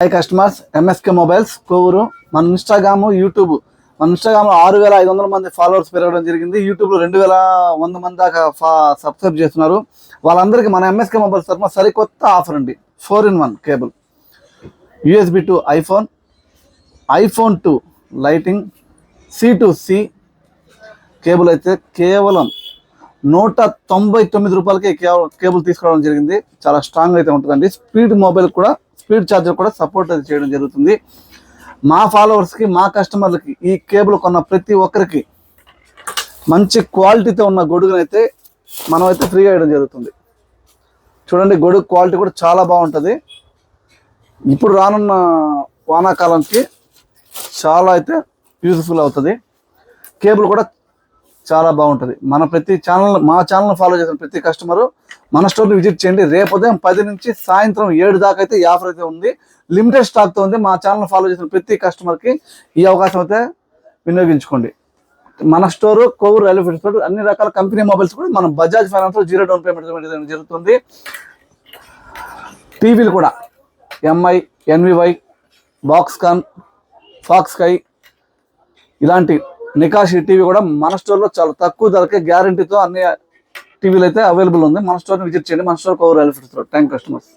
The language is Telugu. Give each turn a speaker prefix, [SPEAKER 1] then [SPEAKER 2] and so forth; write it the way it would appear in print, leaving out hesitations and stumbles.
[SPEAKER 1] High customers, MSK mobiles Kovur. మన ఇన్స్టాగ్రామ్, యూట్యూబ్, మన ఇన్స్టాగ్రామ్లో 6500 మంది ఫాలోవర్స్ పెరగడం జరిగింది. యూట్యూబ్లో 2100 మంది దాకా సబ్స్క్రైబ్ చేస్తున్నారు. వాళ్ళందరికీ మన ఎంఎస్కే మొబైల్స్ తరఫున సరికొత్త ఆఫర్ అండి. 4-in-1 cable, USB to iPhone, iPhone to lighting, C2C cable అయితే కేవలం 199 రూపాయలకే కేబుల్ తీసుకోవడం జరిగింది. చాలా స్ట్రాంగ్ అయితే ఉంటుందండి. స్పీడ్ ఛార్జర్ కూడా సపోర్ట్ అయితే చేయడం జరుగుతుంది. మా ఫాలోవర్స్కి, మా కస్టమర్లకి ఈ కేబుల్ కొన్న ప్రతి ఒక్కరికి మంచి క్వాలిటీతో ఉన్న గొడుగునైతే మనమైతే ఫ్రీగా ఇవ్వడం జరుగుతుంది. చూడండి, గొడుగు క్వాలిటీ కూడా చాలా బాగుంటుంది. ఇప్పుడు రానున్న వానాకాలానికి చాలా అయితే యూజ్ఫుల్ అవుతుంది. కేబుల్ కూడా చాలా బాగుంటుంది. మా ఛానల్ ఫాలో చేసిన ప్రతి కస్టమరు మన స్టోర్ని విజిట్ చేయండి. రేపు ఉదయం 10 నుంచి సాయంత్రం 7 దాకా అయితే ఈ ఆఫర్ అయితే ఉంది. లిమిటెడ్ స్టాక్తో ఉంది. మా ఛానల్ ఫాలో చేసిన ప్రతి కస్టమర్కి ఈ అవకాశం అయితే వినియోగించుకోండి. మన store Kovur railway field store. అన్ని రకాల కంపెనీ మొబైల్స్ కూడా మనం బజాజ్ ఫైనాన్స్లో 0 డౌన్ పేమెంట్ జరుగుతుంది. టీవీలు కూడా ఎంఐ, ఎన్వివై, బాక్స్కాన్, ఫాక్స్కై ఇలాంటి నికాషి టీవీ కూడా మన స్టోర్లో చాలా తక్కువ ధరకే గ్యారంటీతో అన్ని టీవీలు అయితే అవైలబుల్ ఉంది. మన స్టోర్ని విజిట్ చేయండి. మన store Kovur railway field store. Thank customers.